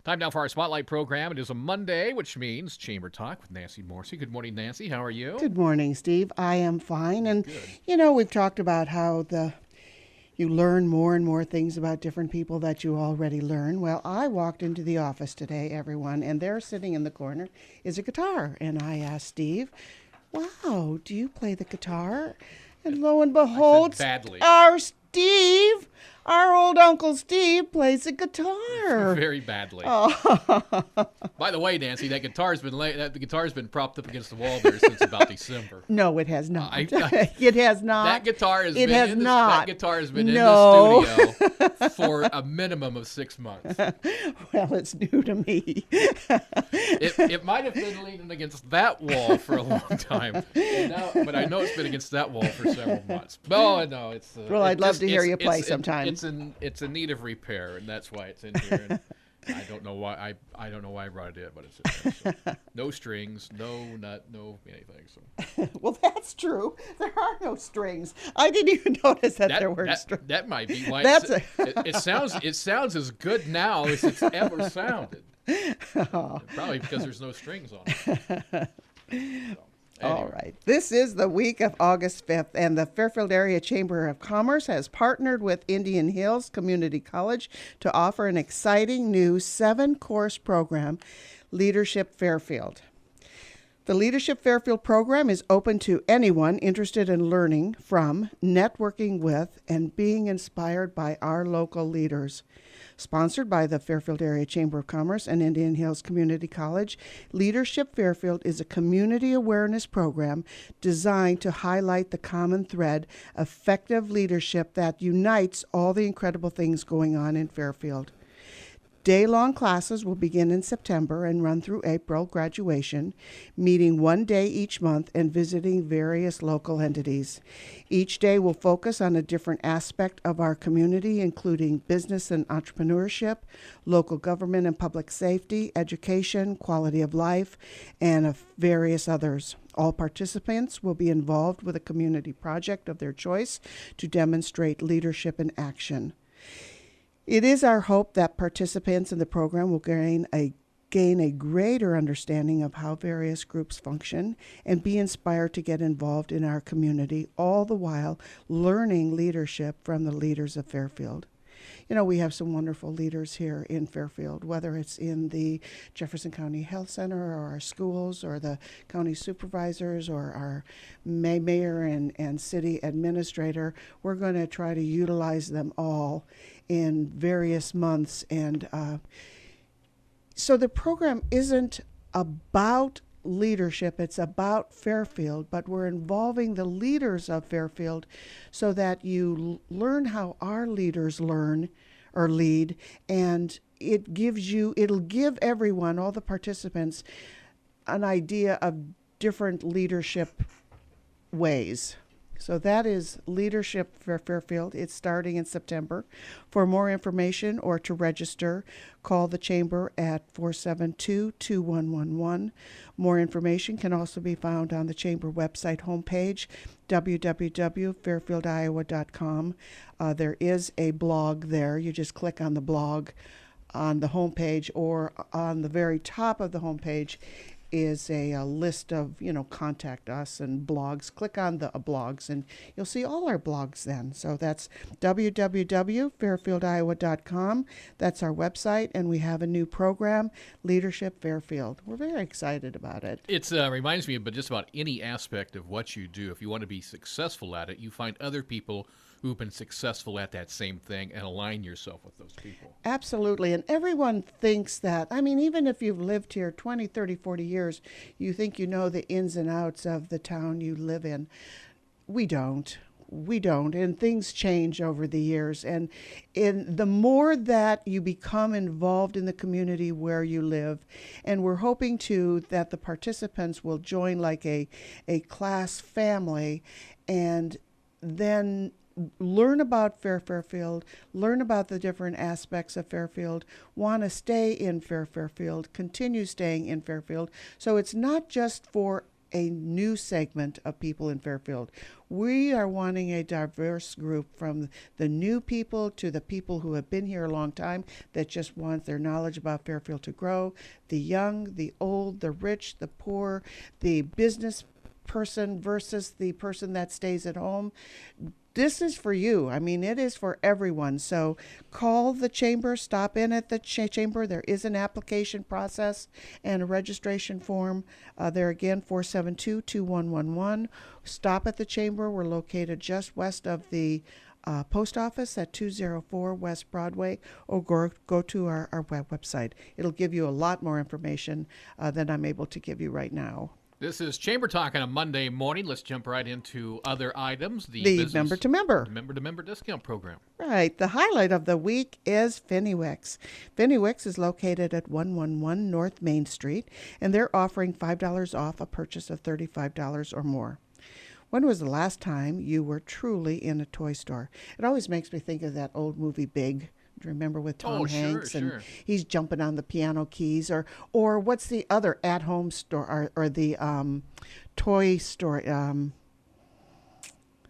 Time now for our Spotlight program. It is a Monday, which means Chamber Talk with Nancy Morsey. Good morning, Nancy. How are you? Good morning, Steve. I am fine. And, Good. we've talked about how you learn more and more things about different people that you already learn. Well, I walked into the office today, everyone, and there sitting in the corner is a guitar. And I asked Steve, wow, do you play the guitar? And lo and behold, badly. our Steve, our old Uncle Steve, plays the guitar. Very badly. Oh. By the way, Nancy, the guitar's been propped up against the wall there since about December. No, it has not. It has not. That guitar has it been has in not. That guitar has been No. in the studio for a minimum of 6 months. Well, it's new to me. It might have been leaning against that wall for a long time, but I know it's been against that wall for several months. Oh no, it's. Well, I'd love to hear you play sometime. It's in need of repair, and that's why it's in here. And I don't know why I don't know why I brought it in, but it's in there. So. No strings, no nut, no anything. So. Well, that's true. There are no strings. I didn't even notice that there were strings. That might be why it sounds as good now as it's ever sounded. Oh. Probably because there's no strings on it. So. Anyway. All right. This is the week of August 5th, and the Fairfield Area Chamber of Commerce has partnered with Indian Hills Community College to offer an exciting new 7-course program, Leadership Fairfield. The Leadership Fairfield program is open to anyone interested in learning from, networking with, and being inspired by our local leaders. Sponsored by the Fairfield Area Chamber of Commerce and Indian Hills Community College, Leadership Fairfield is a community awareness program designed to highlight the common thread, effective leadership that unites all the incredible things going on in Fairfield. Day-long classes will begin in September and run through April graduation, meeting one day each month and visiting various local entities. Each day will focus on a different aspect of our community, including business and entrepreneurship, local government and public safety, education, quality of life, and various others. All participants will be involved with a community project of their choice to demonstrate leadership in action. It is our hope that participants in the program will gain a greater understanding of how various groups function and be inspired to get involved in our community, all the while learning leadership from the leaders of Fairfield. We have some wonderful leaders here in Fairfield, whether it's in the Jefferson County Health Center or our schools or the county supervisors or our mayor and city administrator. We're going to try to utilize them all in various months. And so the program isn't about leadership, it's about Fairfield, but we're involving the leaders of Fairfield so that you learn how our leaders learn or lead, and it'll give everyone, all the participants, an idea of different leadership ways. So that is Leadership for Fairfield. It's starting in September. For more information or to register, call the Chamber at 472-2111. More information can also be found on the Chamber website homepage, www.fairfieldiowa.com. There is a blog there. You just click on the blog on the homepage, or on the very top of the homepage is a list of, contact us and blogs. Click on the blogs and you'll see all our blogs then. So that's www.fairfieldiowa.com. That's our website, and we have a new program, Leadership Fairfield. We're very excited about it. It reminds me of just about any aspect of what you do. If you want to be successful at it, you find other people who've been successful at that same thing and align yourself with those people. Absolutely. And everyone thinks that, even if you've lived here 20, 30, 40 years, you think you know the ins and outs of the town you live in. We don't. And things change over the years. And the more that you become involved in the community where you live, and we're hoping that the participants will join like a class family, and then learn about Fairfield, learn about the different aspects of Fairfield, want to stay in Fairfield, continue staying in Fairfield. So it's not just for a new segment of people in Fairfield. We are wanting a diverse group, from the new people to the people who have been here a long time that just want their knowledge about Fairfield to grow, the young, the old, the rich, the poor, the business person versus the person that stays at home. This is for you. I mean, it is for everyone. So call the chamber, stop in at the chamber. There is an application process and a registration form. There again, 472-2111. Stop at the chamber. We're located just west of the post office at 204 West Broadway, or go to our website. It'll give you a lot more information than I'm able to give you right now. This is Chamber Talk on a Monday morning. Let's jump right into other items. The member-to-member. The member-to-member discount program. Right. The highlight of the week is Finnywick's. Finnywick's is located at 111 North Main Street, and they're offering $5 off a purchase of $35 or more. When was the last time you were truly in a toy store? It always makes me think of that old movie Big. Do you remember with Tom Hanks? Sure. And he's jumping on the piano keys, or what's the other at-home store, or the toy store,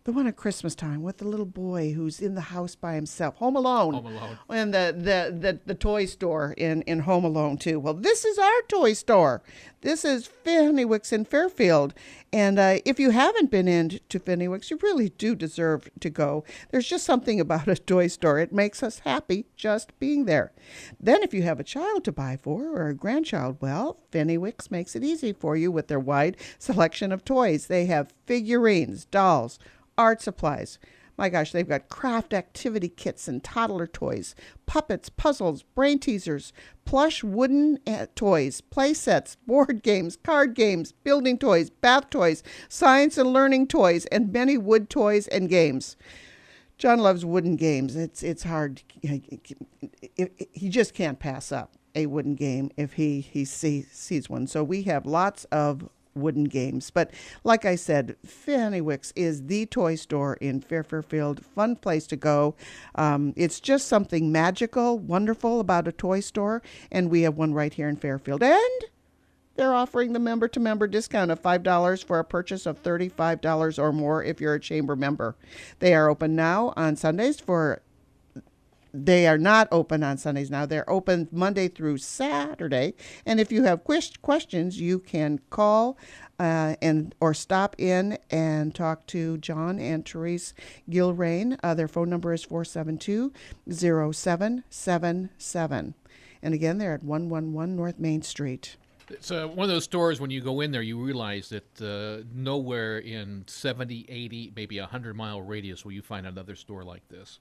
the one at Christmas time with the little boy who's in the house by himself. Home Alone. Home Alone. And the toy store in Home Alone, too. Well, this is our toy store. This is Finnywick's in Fairfield. And if you haven't been into Finnywick's, you really do deserve to go. There's just something about a toy store. It makes us happy just being there. Then if you have a child to buy for, or a grandchild, well, Finnywick's makes it easy for you with their wide selection of toys. They have figurines, dolls, art supplies. My gosh, they've got craft activity kits and toddler toys, puppets, puzzles, brain teasers, plush wooden toys, play sets, board games, card games, building toys, bath toys, science and learning toys, and many wood toys and games. John loves wooden games. It's hard. He just can't pass up a wooden game if he sees one. So we have lots of wooden games. But like I said, Finnywick's is the toy store in Fairfield. Fun place to go. It's just something magical, wonderful about a toy store, and we have one right here in Fairfield. And they're offering the member-to-member discount of $5 for a purchase of $35 or more if you're a chamber member. They are open now on Sundays They are not open on Sundays now. They're open Monday through Saturday. And if you have questions, you can call or stop in and talk to John and Therese Gilrain. Their phone number is 472-0777. And again, they're at 111 North Main Street. It's one of those stores, when you go in there, you realize that nowhere in 70, 80, maybe 100-mile radius will you find another store like this.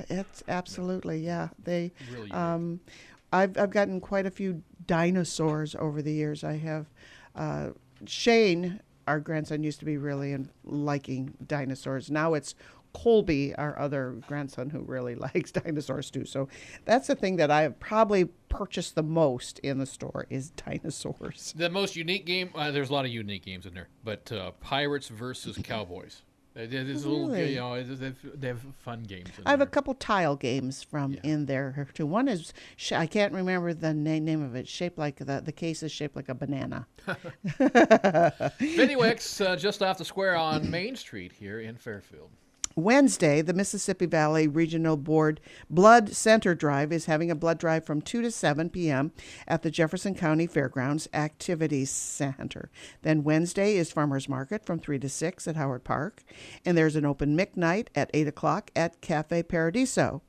It's absolutely, yeah. They, really I've gotten quite a few dinosaurs over the years. I have Shane, our grandson, used to be really liking dinosaurs. Now it's Colby, our other grandson, who really likes dinosaurs too. So that's the thing that I have probably purchased the most in the store is dinosaurs. The most unique game. There's a lot of unique games in there, but Pirates versus Cowboys. There's a little, they have fun games. I have a couple tile games in there too. One is I can't remember the name of it. Shaped like the case is shaped like a banana. Finnywick's just off the square on Main Street here in Fairfield. Wednesday, the Mississippi Valley Regional Board Blood Center Drive is having a blood drive from 2 to 7 p.m. at the Jefferson County Fairgrounds-Activities Center. Then Wednesday is Farmers Market from 3 to 6 at Howard Park. And there's an open mic night at 8 o'clock at Café Paradiso.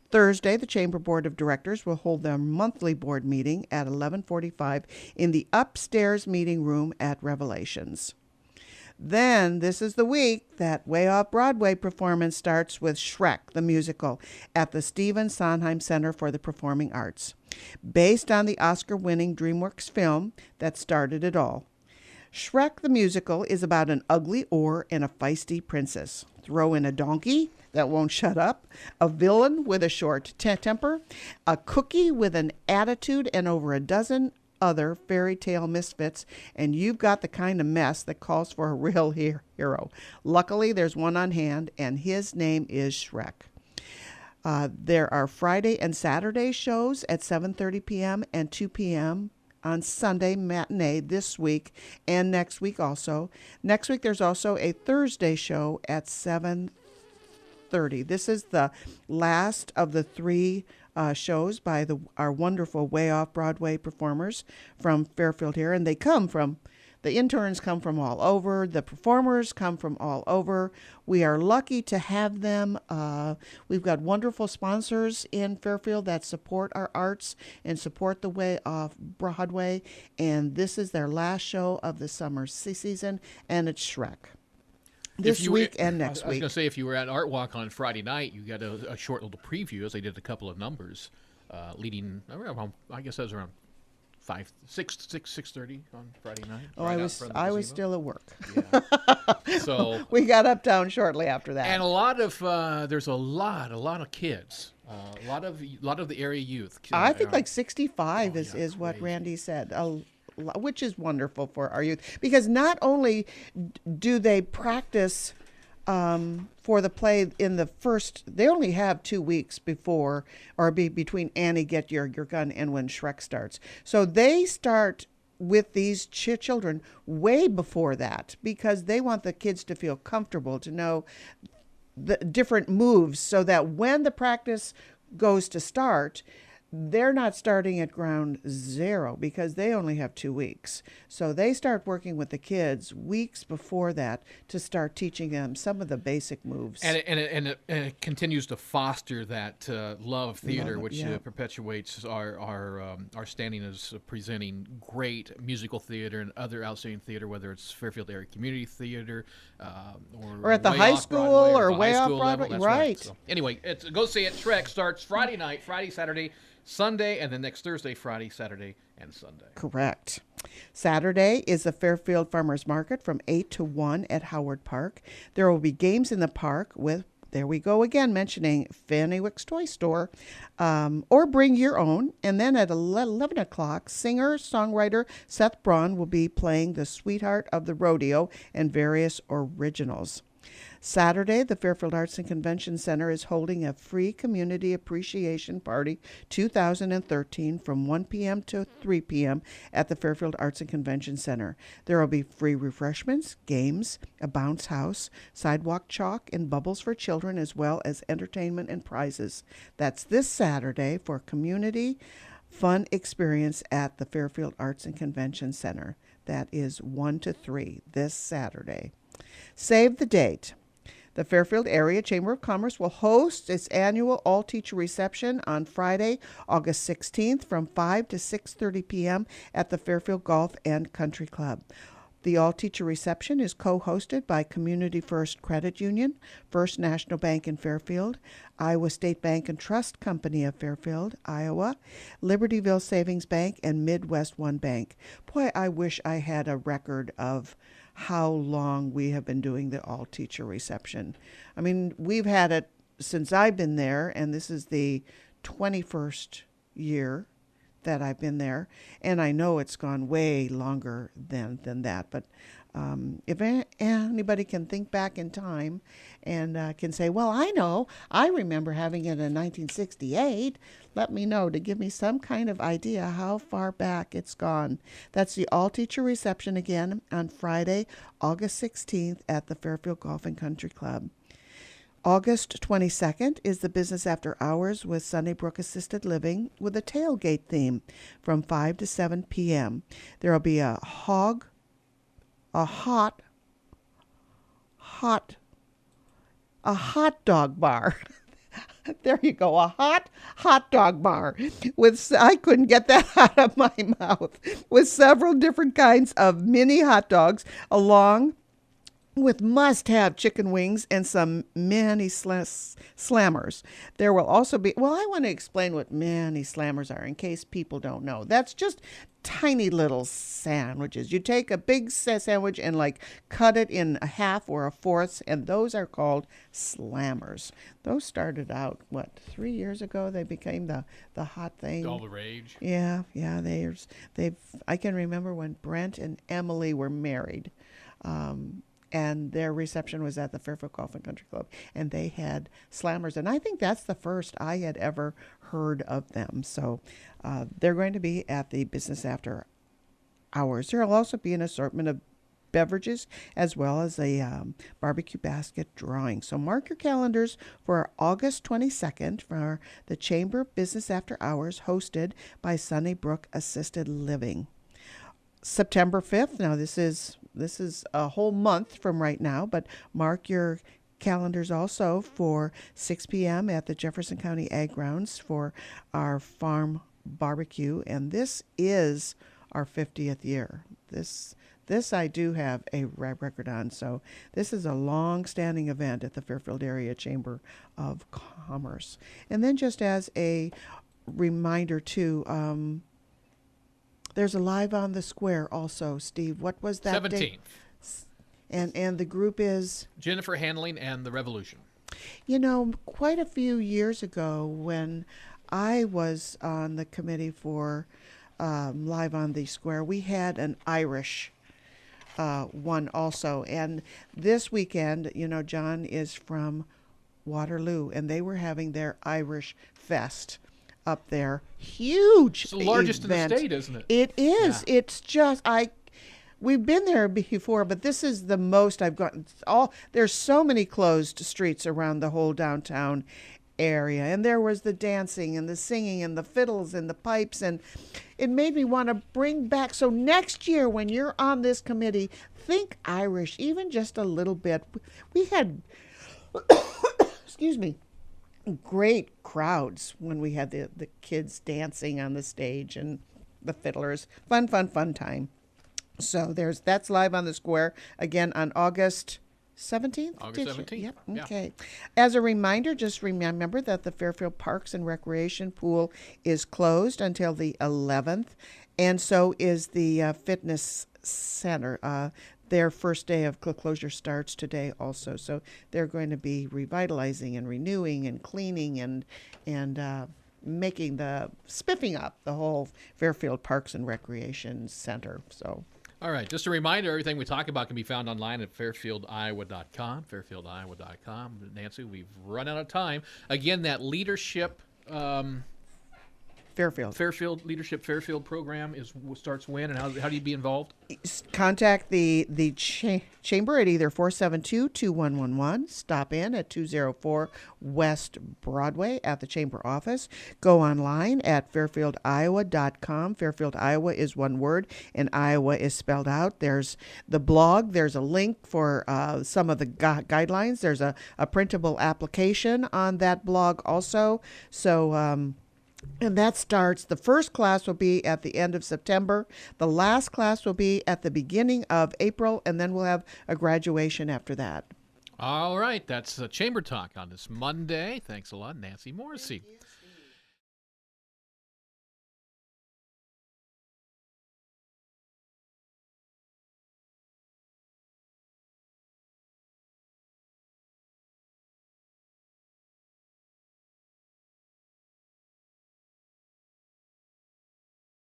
Thursday, the Chamber Board of Directors will hold their monthly board meeting at 11:45 in the upstairs meeting room at Revelations. Then, this is the week that Way Off Broadway performance starts with Shrek, the musical, at the Stephen Sondheim Center for the Performing Arts. Based on the Oscar-winning DreamWorks film that started it all. Shrek, the musical, is about an ugly oar and a feisty princess. Throw in a donkey that won't shut up, a villain with a short temper, a cookie with an attitude, and over a dozen other fairy tale misfits, and you've got the kind of mess that calls for a real hero. Luckily, there's one on hand, and his name is Shrek. There are Friday and Saturday shows at 7:30 p.m. and 2 p.m. on Sunday matinee this week and next week also. Next week there's also a Thursday show at 7:30. This is the last of the three shows by our wonderful Way Off Broadway performers from Fairfield here, and the interns come from all over. The performers come from all over. We are lucky to have them. We've got wonderful sponsors in Fairfield that support our arts and support the Way Off Broadway. And this is their last show of the summer season, and it's Shrek. This week and next week. I was going to say, if you were at Art Walk on Friday night, you got a short little preview, as they did a couple of numbers leading around, I guess that was around 6:30 on Friday night. Oh, I was still at work. Yeah. So we got uptown shortly after that. And there's a lot of kids, a lot of the area youth. I think like 65 is what crazy. Randy said. Which is wonderful for our youth, because not only do they practice for the play in the first, they only have 2 weeks before or between Annie Get Your Gun and when Shrek starts. So they start with these children way before that, because they want the kids to feel comfortable, to know the different moves, so that when the practice goes to start, they're not starting at ground zero, because they only have 2 weeks. So they start working with the kids weeks before that to start teaching them some of the basic moves. And it continues to foster that love of theater, which perpetuates our standing as presenting great musical theater and other outstanding theater, whether it's Fairfield Area Community Theater or at the high school or Way Off Broadway. Right. So anyway, go see it. Shrek starts Friday night, Friday, Saturday, Sunday, and then next Thursday, Friday, Saturday, and Sunday. Correct. Saturday is the Fairfield Farmers Market from 8 to 1 at Howard Park. There will be games in the park with, there we go again, mentioning Finnywick's Toy Store, or bring your own. And then at 11 o'clock, singer-songwriter Seth Braun will be playing The Sweetheart of the Rodeo and various originals. Saturday, the Fairfield Arts and Convention Center is holding a free Community Appreciation Party 2013 from 1 p.m. to 3 p.m. at the Fairfield Arts and Convention Center. There will be free refreshments, games, a bounce house, sidewalk chalk, and bubbles for children, as well as entertainment and prizes. That's this Saturday for community fun experience at the Fairfield Arts and Convention Center. That is 1 to 3 this Saturday. Save the date. The Fairfield Area Chamber of Commerce will host its annual all-teacher reception on Friday, August 16th from 5 to 6:30 p.m. at the Fairfield Golf and Country Club. The all-teacher reception is co-hosted by Community First Credit Union, First National Bank in Fairfield, Iowa State Bank and Trust Company of Fairfield, Iowa, Libertyville Savings Bank, and Midwest One Bank. Boy, I wish I had a record of how long we have been doing the all-teacher reception. I mean, we've had it since I've been there, and this is the 21st year that I've been there, and I know it's gone way longer than that. But if anybody can think back in time and can say, well, I remember having it in 1968, let me know, to give me some kind of idea how far back it's gone. That's the all-teacher reception again on Friday, August 16th at the Fairfield Golf and Country Club. August 22nd is the Business After Hours with Sunnybrook Assisted Living with a tailgate theme from 5 to 7 p.m. There will be a hot dog bar. There you go, a hot dog bar. I couldn't get that out of my mouth. With several different kinds of mini hot dogs, along with must-have chicken wings and some mini slammers. There will also be, I want to explain what mini slammers are in case people don't know. That's just tiny little sandwiches. You take a big sandwich and cut it in a half or a fourth, and those are called slammers. Those started out, 3 years ago? They became the hot thing. All the rage. Yeah. I can remember when Brent and Emily were married. And their reception was at the Fairfield Golf and Country Club, and they had slammers. And I think that's the first I had ever heard of them. So they're going to be at the Business After Hours. There will also be an assortment of beverages as well as a barbecue basket drawing. So mark your calendars for August 22nd for the Chamber Business After Hours, hosted by Sunnybrook Assisted Living. September 5th. Now this is a whole month from right now, but mark your calendars also for 6 p.m. at the Jefferson County Ag Grounds for our farm barbecue, and this is our 50th year. This I do have a record on. So this is a long-standing event at the Fairfield Area Chamber of Commerce. And then just as a reminder too, there's a Live on the Square also, Steve. What was that 17th. date? And the group is? Jennifer Handling and the Revolution. You know, quite a few years ago when I was on the committee for Live on the Square, we had an Irish one also. And this weekend, you know, John is from Waterloo, and they were having their Irish Fest up there. Huge It's the largest event. in the state, isn't it? It is. Yeah. It's just, we've been there before, but this is the most I've gotten. There's so many closed streets around the whole downtown area, and there was the dancing and the singing and the fiddles and the pipes, and it made me want to bring back. So next year when you're on this committee, think Irish, even just a little bit. We had excuse me, great crowds when we had the kids dancing on the stage and the fiddlers. Fun time. So that's Live on the Square again on August 17th? August 17th. Yep. Yeah. Okay. As a reminder, just remember that the Fairfield Parks and Recreation Pool is closed until the 11th, and so is the Fitness Center. Their first day of closure starts today also. So they're going to be revitalizing and renewing and cleaning and spiffing up the whole Fairfield Parks and Recreation Center. So. All right, just a reminder, everything we talk about can be found online at fairfieldiowa.com, fairfieldiowa.com. Nancy, we've run out of time. Again, that leadership... Fairfield Leadership Fairfield program starts when, and how do you be involved? Contact the chamber at either 472-2111. Stop in at 204 West Broadway at the chamber office. Go online at fairfieldiowa.com. Fairfield, Iowa is one word, and Iowa is spelled out. There's the blog. There's a link for some of the guidelines. There's a printable application on that blog also. So... and that starts, the first class will be at the end of September. The last class will be at the beginning of April, and then we'll have a graduation after that. All right, that's Chamber Talk on this Monday. Thanks a lot, Nancy Morrissey.